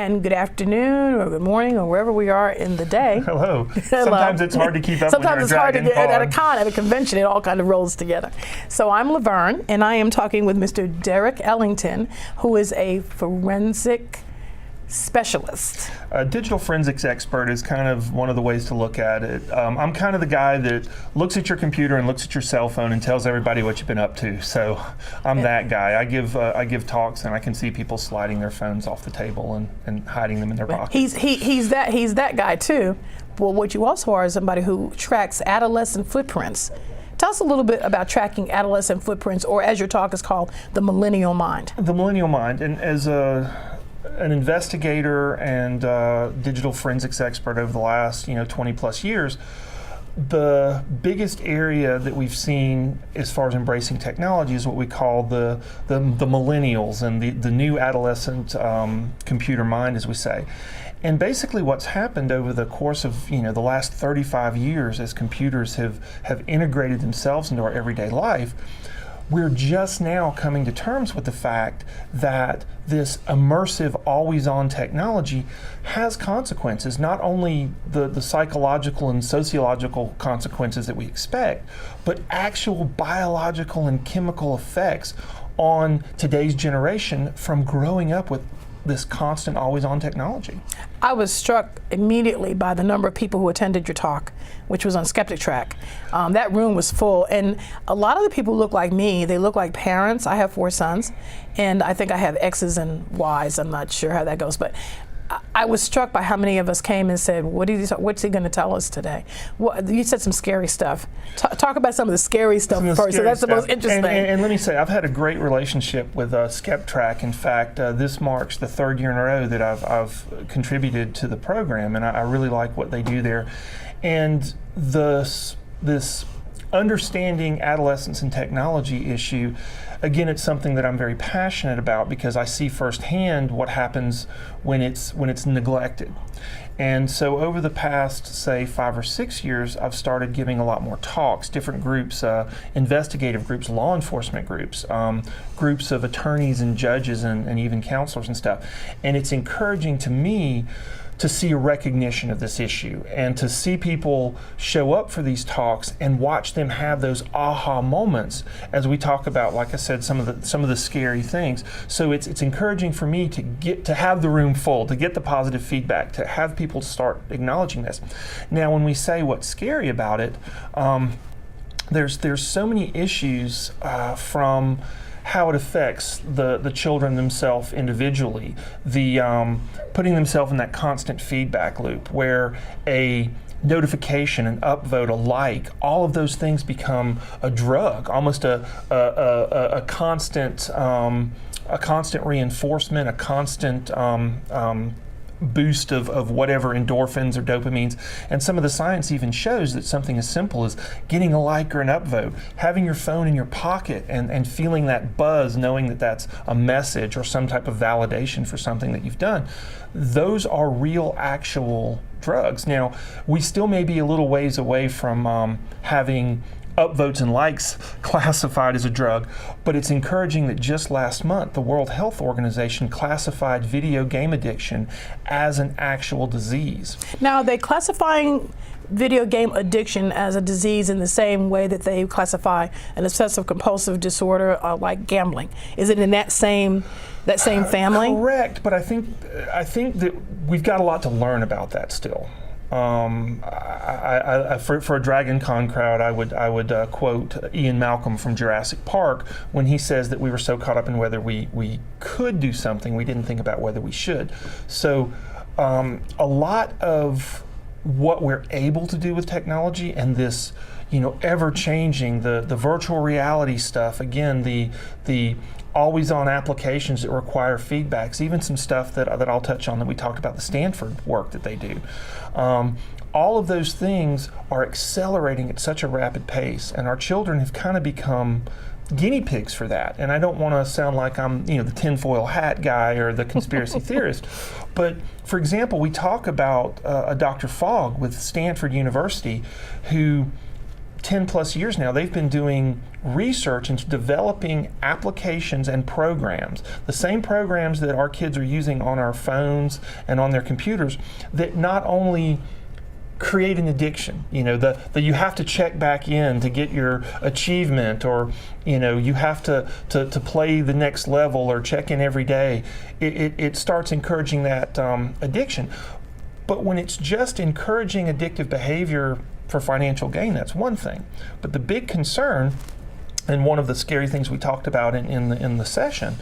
and good afternoon or good morning or wherever we are in the day. Hello. Sometimes it's hard to keep up Sometimes with it's hard to get Dragon at a con, at a convention, it all kind of rolls together. So I'm Laverne, and I am talking with Mr. Derek Ellington, who is a forensic specialist. A digital forensics expert is kind of one of the ways to look at it. I'm kind of the guy that looks at your computer and looks at your cell phone and tells everybody what you've been up to. So I'm that guy. I give talks and I can see people sliding their phones off the table and hiding them in their pockets. He's that guy too. Well, what you also are is somebody who tracks adolescent footprints. Tell us a little bit about tracking adolescent footprints, or as your talk is called, the Millennial Mind. The Millennial Mind, and as an investigator and digital forensics expert over the last 20 plus years, the biggest area that we've seen as far as embracing technology is what we call the millennials and the new adolescent computer mind, as we say. And basically what's happened over the course of the last 35 years as computers have integrated themselves into our everyday life, we're just now coming to terms with the fact that this immersive, always-on technology has consequences, not only the psychological and sociological consequences that we expect, but actual biological and chemical effects on today's generation from growing up with this constant, always-on technology. I was struck immediately by the number of people who attended your talk, which was on Skeptic Track. That room was full, and a lot of the people look like me. They look like parents. I have 4 sons, and I think I have X's and Y's. I'm not sure how that goes, but I was struck by how many of us came and said, what's he going to tell us today? Well, you said some scary stuff. Talk about some of the scary stuff first. So that's the most interesting. And let me say, I've had a great relationship with Skeptic Track. In fact, this marks the 3rd year in a row that I've contributed to the program, and I really like what they do there. And this understanding adolescence and technology issue, again, it's something that I'm very passionate about because I see firsthand what happens when it's neglected. And so over the past, say, 5 or 6 years, I've started giving a lot more talks, different groups, investigative groups, law enforcement groups, groups of attorneys and judges and even counselors and stuff. And it's encouraging to me to see a recognition of this issue and to see people show up for these talks and watch them have those aha moments as we talk about, like I said, some of the scary things. So it's encouraging for me to have the room full, to get the positive feedback, to have people start acknowledging this. Now, when we say what's scary about it, there's so many issues from how it affects the children themselves individually, the putting themselves in that constant feedback loop where a notification, an upvote, a like, all of those things become a drug, almost a constant reinforcement, a constant boost of whatever endorphins or dopamines. And some of the science even shows that something as simple as getting a like or an upvote, having your phone in your pocket and feeling that buzz, knowing that that's a message or some type of validation for something that you've done, those are real, actual drugs. Now, we still may be a little ways away from having upvotes and likes classified as a drug, but it's encouraging that just last month the World Health Organization classified video game addiction as an actual disease. Now, are they classifying video game addiction as a disease in the same way that they classify an obsessive compulsive disorder like gambling? Is it in that same family? Correct, but I think that we've got a lot to learn about that still. For a Dragon Con crowd, I would quote Ian Malcolm from Jurassic Park when he says that we were so caught up in whether we could do something, we didn't think about whether we should. So a lot of what we're able to do with technology and this, ever-changing, the virtual reality stuff, again, the always-on applications that require feedbacks, even some stuff that I'll touch on that we talked about, the Stanford work that they do. All of those things are accelerating at such a rapid pace, and our children have kind of become guinea pigs for that. And I don't want to sound like I'm, the tinfoil hat guy or the conspiracy theorist, but for example, we talk about a Dr. Fogg with Stanford University who 10 plus years now, they've been doing research into developing applications and programs, the same programs that our kids are using on our phones and on their computers, that not only create an addiction, that you have to check back in to get your achievement, or you have to play the next level or check in every day. It starts encouraging that addiction. But when it's just encouraging addictive behavior for financial gain, that's one thing. But the big concern, and one of the scary things we talked about in the session,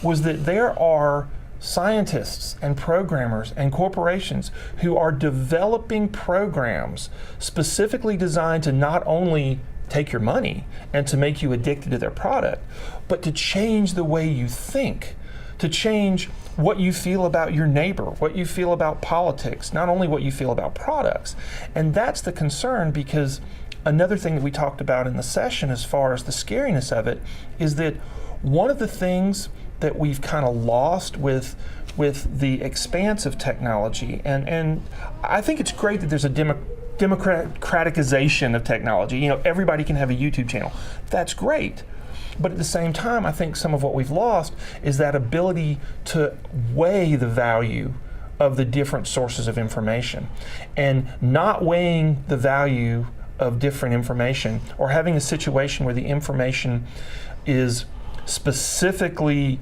was that there are scientists and programmers and corporations who are developing programs specifically designed to not only take your money and to make you addicted to their product, but to change the way you think, to change what you feel about your neighbor, what you feel about politics, not only what you feel about products. And that's the concern, because another thing that we talked about in the session as far as the scariness of it is that one of the things that we've kind of lost with the expanse of technology, and I think it's great that there's a democratization of technology. Everybody can have a YouTube channel. That's great. But at the same time, I think some of what we've lost is that ability to weigh the value of the different sources of information, and not weighing the value of different information, or having a situation where the information is specifically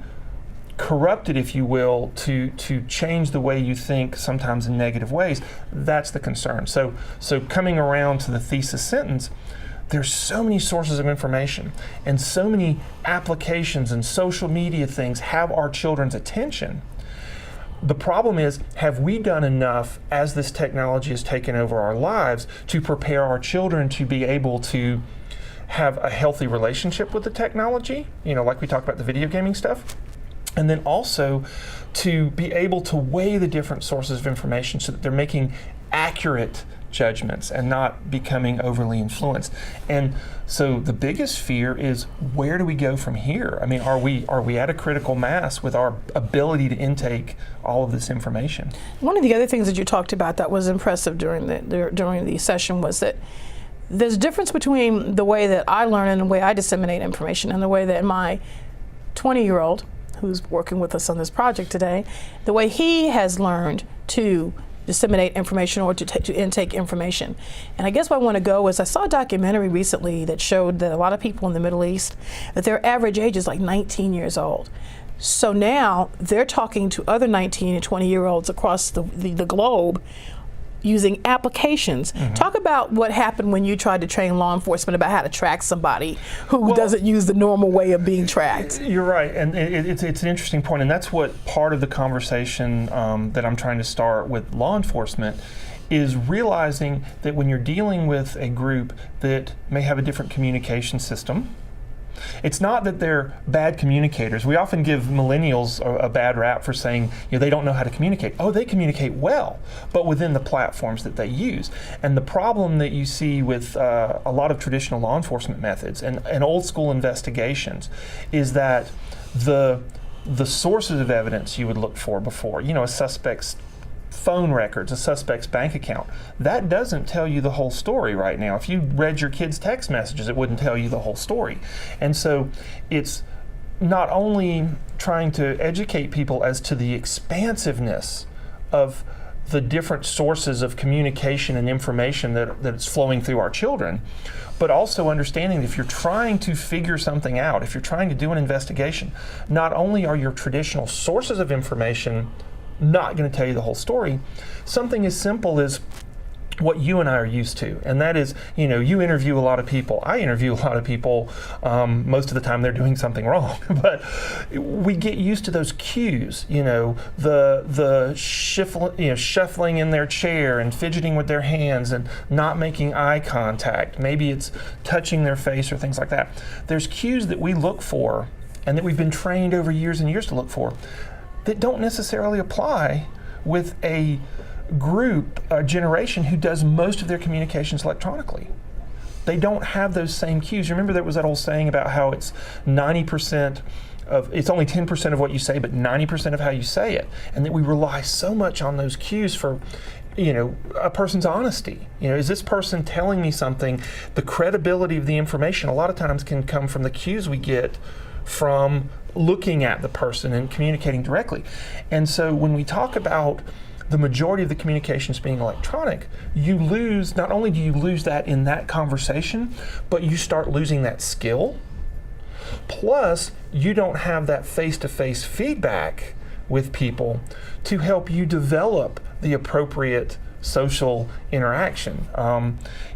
corrupted, if you will, to change the way you think, sometimes in negative ways. That's the concern. So coming around to the thesis sentence, there's so many sources of information and so many applications and social media things have our children's attention. The problem is, have we done enough as this technology has taken over our lives to prepare our children to be able to have a healthy relationship with the technology, like we talked about the video gaming stuff, and then also to be able to weigh the different sources of information so that they're making accurate judgments and not becoming overly influenced. And so the biggest fear is, where do we go from here? I mean, are we at a critical mass with our ability to intake all of this information? One of the other things that you talked about that was impressive during the session was that there's a difference between the way that I learn and the way I disseminate information, and the way that my 20-year-old, who's working with us on this project today, the way he has learned to disseminate information or to intake information. And I guess where I want to go is, I saw a documentary recently that showed that a lot of people in the Middle East, that their average age is like 19 years old. So now they're talking to other 19 and 20-year-olds across the globe using applications. Mm-hmm. Talk about what happened when you tried to train law enforcement about how to track somebody who doesn't use the normal way of being tracked. You're right, and it's an interesting point, and that's what part of the conversation that I'm trying to start with law enforcement is realizing that when you're dealing with a group that may have a different communication system, it's not that they're bad communicators. We often give millennials a bad rap for saying they don't know how to communicate. Oh, they communicate well, but within the platforms that they use. And the problem that you see with a lot of traditional law enforcement methods and old school investigations is that the sources of evidence you would look for before, a suspect's phone records, a suspect's bank account, that doesn't tell you the whole story right now. If you read your kids' text messages, it wouldn't tell you the whole story. And so it's not only trying to educate people as to the expansiveness of the different sources of communication and information that's flowing through our children, but also understanding that if you're trying to figure something out, if you're trying to do an investigation, not only are your traditional sources of information not going to tell you the whole story, something as simple as what you and I are used to, and that is, you interview a lot of people. I interview a lot of people. Most of the time they're doing something wrong, but we get used to those cues. The shuffling in their chair and fidgeting with their hands and not making eye contact. Maybe it's touching their face or things like that. There's cues that we look for and that we've been trained over years and years to look for that don't necessarily apply with a group, a generation who does most of their communications electronically. They don't have those same cues. You remember there was that old saying about how it's 90% of, it's only 10% of what you say, but 90% of how you say it, and that we rely so much on those cues for a person's honesty. Is this person telling me something? The credibility of the information a lot of times can come from the cues we get from looking at the person and communicating directly. And so when we talk about the majority of the communications being electronic, not only do you lose that in that conversation, but you start losing that skill. Plus, you don't have that face-to-face feedback with people to help you develop the appropriate social interaction.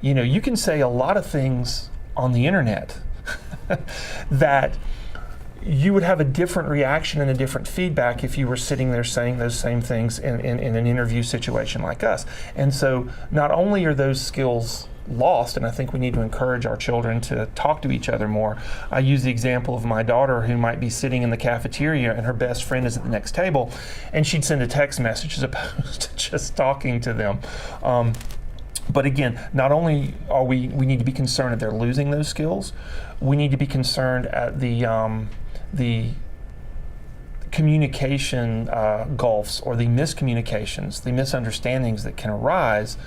You can say a lot of things on the internet that you would have a different reaction and a different feedback if you were sitting there saying those same things in an interview situation like us. And so not only are those skills lost, and I think we need to encourage our children to talk to each other more. I use the example of my daughter who might be sitting in the cafeteria and her best friend is at the next table, and she'd send a text message as opposed to just talking to them. But again, not only are we need to be concerned that they're losing those skills, we need to be concerned at the communication gulfs or the miscommunications, the misunderstandings that can arise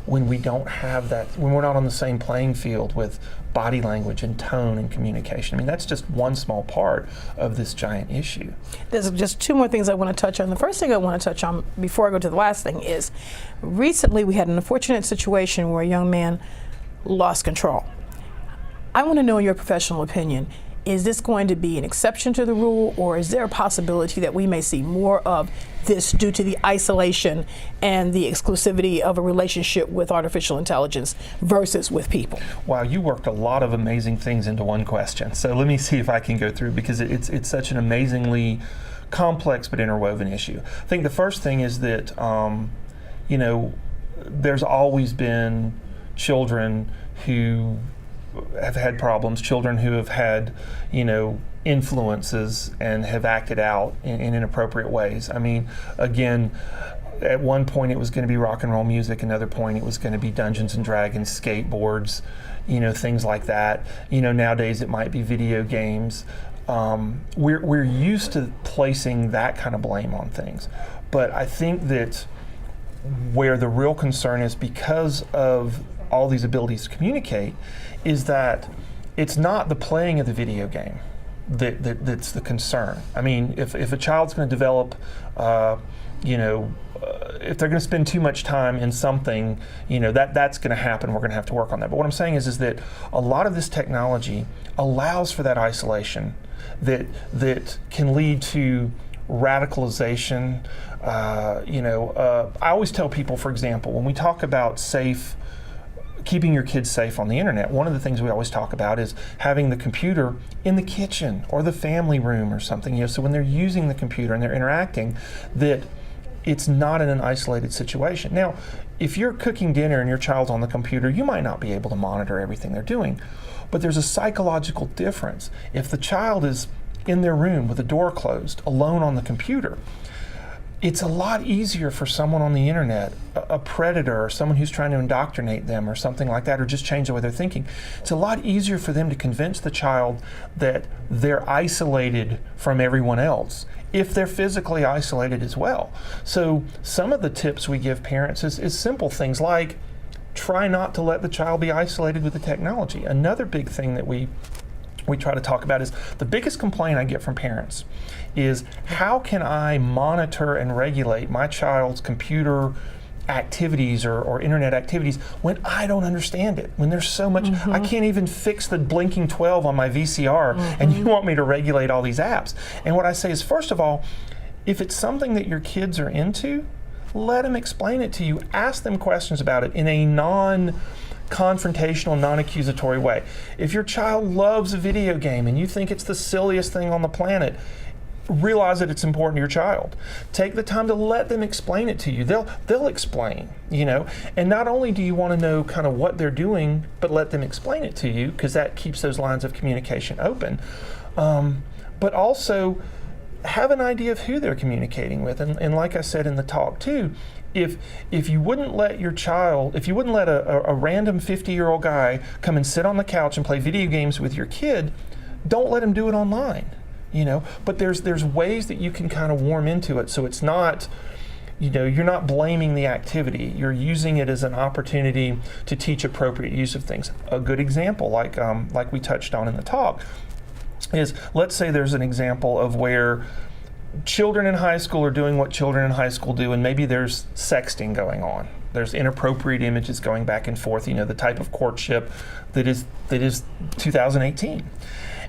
when we don't have that, when we're not on the same playing field with body language and tone and communication. I mean, that's just one small part of this giant issue. There's just two more things I want to touch on. The first thing I want to touch on before I go to the last thing is, recently we had an unfortunate situation where a young man lost control. I want to know your professional opinion. Is this going to be an exception to the rule, or is there a possibility that we may see more of this due to the isolation and the exclusivity of a relationship with artificial intelligence versus with people? Wow, you worked a lot of amazing things into one question. So let me see if I can go through, because it's such an amazingly complex but interwoven issue. I think the first thing is that, there's always been children who have had problems, children who have had, influences and have acted out in inappropriate ways. I mean, again, at one point it was going to be rock and roll music, another point it was going to be Dungeons and Dragons, skateboards, things like that. Nowadays it might be video games. We're used to placing that kind of blame on things. But I think that where the real concern is, because of all these abilities to communicate, is that it's not the playing of the video game that's the concern. I mean, if a child's going to develop, if they're going to spend too much time in something, that's going to happen. We're going to have to work on that. But what I'm saying is that a lot of this technology allows for that isolation that can lead to radicalization. I always tell people, for example, when we talk about keeping your kids safe on the internet, one of the things we always talk about is having the computer in the kitchen or the family room or something, so when they're using the computer and they're interacting, that it's not in an isolated situation. Now, if you're cooking dinner and your child's on the computer, you might not be able to monitor everything they're doing, but there's a psychological difference. If the child is in their room with the door closed, alone on the computer, it's a lot easier for someone on the internet, a predator or someone who's trying to indoctrinate them or something like that, or just change the way they're thinking. It's a lot easier for them to convince the child that they're isolated from everyone else, if they're physically isolated as well. So some of the tips we give parents is simple things like, try not to let the child be isolated with the technology. Another big thing that we try to talk about is, the biggest complaint I get from parents is, how can I monitor and regulate my child's computer activities or internet activities when I don't understand it, when there's so much, I can't even fix the blinking 12 on my VCR, and you want me to regulate all these apps. And what I say is, first of all, if it's something that your kids are into, let them explain it to you. Ask them questions about it in a non-confrontational, non-accusatory way. If your child loves a video game and you think it's the silliest thing on the planet, realize that it's important to your child. Take the time to let them explain it to you. They'll explain, and not only do you want to know kind of what they're doing, but let them explain it to you, because that keeps those lines of communication open. But also have an idea of who they're communicating with. And like I said in the talk too, if you wouldn't let your child, if you wouldn't let a random 50-year-old guy come and sit on the couch and play video games with your kid, don't let him do it online. But there's ways that you can kind of warm into it, so it's not, you're not blaming the activity. You're using it as an opportunity to teach appropriate use of things. A good example, like we touched on in the talk, is let's say there's an example of where children in high school are doing what children in high school do, and maybe there's sexting going on. There's inappropriate images going back and forth, the type of courtship that is 2018.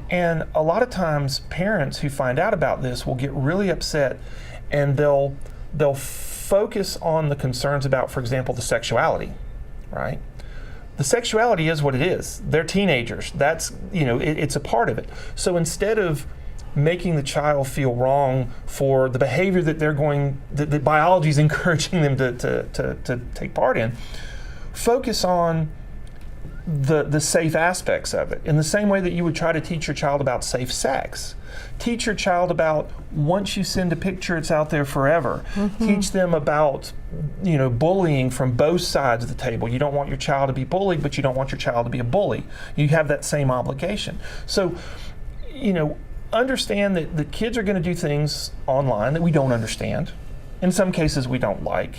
And a lot of times parents who find out about this will get really upset, and they'll focus on the concerns about, for example, the sexuality, right? The sexuality is what it is. They're teenagers. That's, it's a part of it. So instead of making the child feel wrong for the behavior that biology is encouraging them to take part in, focus on the safe aspects of it. In the same way that you would try to teach your child about safe sex. Teach your child about, once you send a picture, it's out there forever. Mm-hmm. Teach them about, bullying from both sides of the table. You don't want your child to be bullied, but you don't want your child to be a bully. You have that same obligation. So, understand that the kids are going to do things online that we don't understand. In some cases we don't like,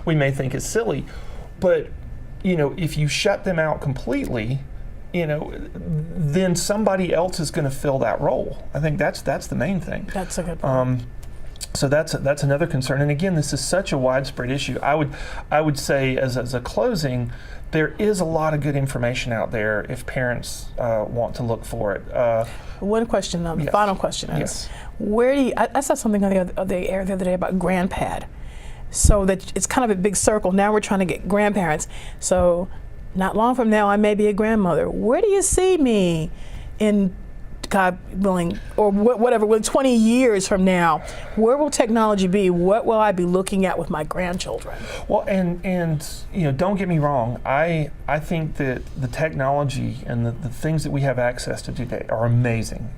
we may think it's silly. But, if you shut them out completely, then somebody else is going to fill that role. I think that's the main thing. That's a good point. So that's another concern. And again, this is such a widespread issue. I would say as a closing, there is a lot of good information out there if parents want to look for it. One question, the yes. final question is, yes. Where do you, I saw something on the other day about grandpad. So that it's kind of a big circle. Now we're trying to get grandparents. So not long from now, I may be a grandmother. Where do you see me in, God willing, or whatever, 20 years from now? Where will technology be? What will I be looking at with my grandchildren? Well, and don't get me wrong. I think that the technology and the things that we have access to today are amazing.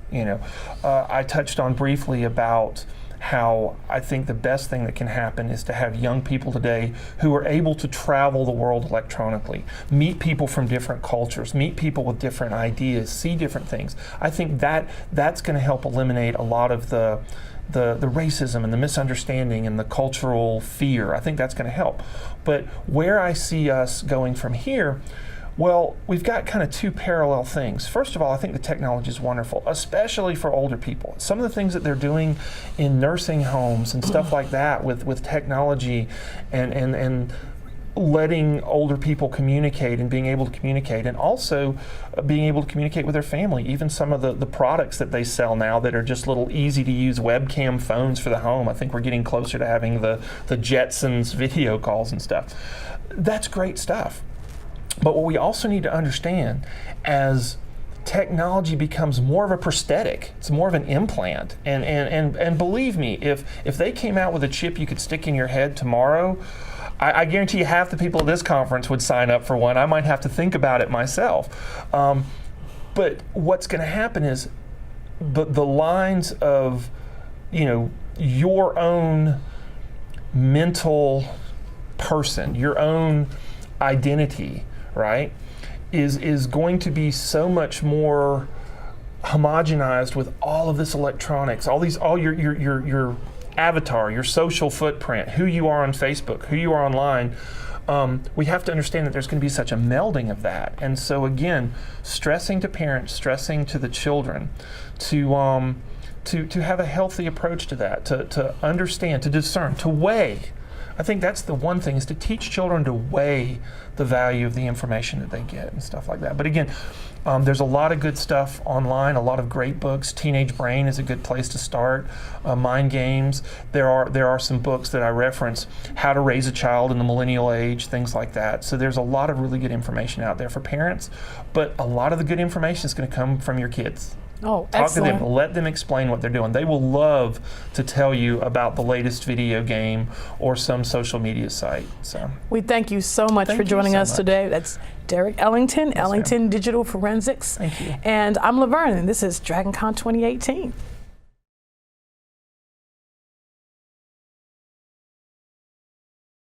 I touched on briefly about how I think the best thing that can happen is to have young people today who are able to travel the world electronically, meet people from different cultures, meet people with different ideas, see different things. I think that's going to help eliminate a lot of the racism and the misunderstanding and the cultural fear. I think that's going to help. But where I see us going from here, well, we've got kind of two parallel things. First of all, I think the technology is wonderful, especially for older people. Some of the things that they're doing in nursing homes and stuff like that with technology and letting older people communicate and being able to communicate, and also being able to communicate with their family. Even some of the products that they sell now that are just little easy to use webcam phones for the home. I think we're getting closer to having the Jetsons video calls and stuff. That's great stuff. But what we also need to understand, as technology becomes more of a prosthetic, it's more of an implant. And believe me, if they came out with a chip you could stick in your head tomorrow, I guarantee you half the people at this conference would sign up for one. I might have to think about it myself. But what's going to happen is the lines of, your own mental person, your own identity, right, is going to be so much more homogenized with all of this electronics, all your avatar, your social footprint, who you are on Facebook, who you are online. We have to understand that there's going to be such a melding of that. And so again, stressing to parents, stressing to the children to have a healthy approach to that, to understand, to discern, to weigh. I think that's the one thing, is to teach children to weigh the value of the information that they get and stuff like that. But again, there's a lot of good stuff online, a lot of great books. Teenage Brain is a good place to start. Mind Games. There are some books that I reference, How to Raise a Child in the Millennial Age, things like that. So there's a lot of really good information out there for parents, but a lot of the good information is going to come from your kids. Oh, Talk excellent. to them, let them explain what they're doing. They will love to tell you about the latest video game or some social media site. So we thank you so much for joining us today. That's Derek Ellington, Ellington Digital Forensics. Thank you. And I'm Laverne, and this is DragonCon 2018.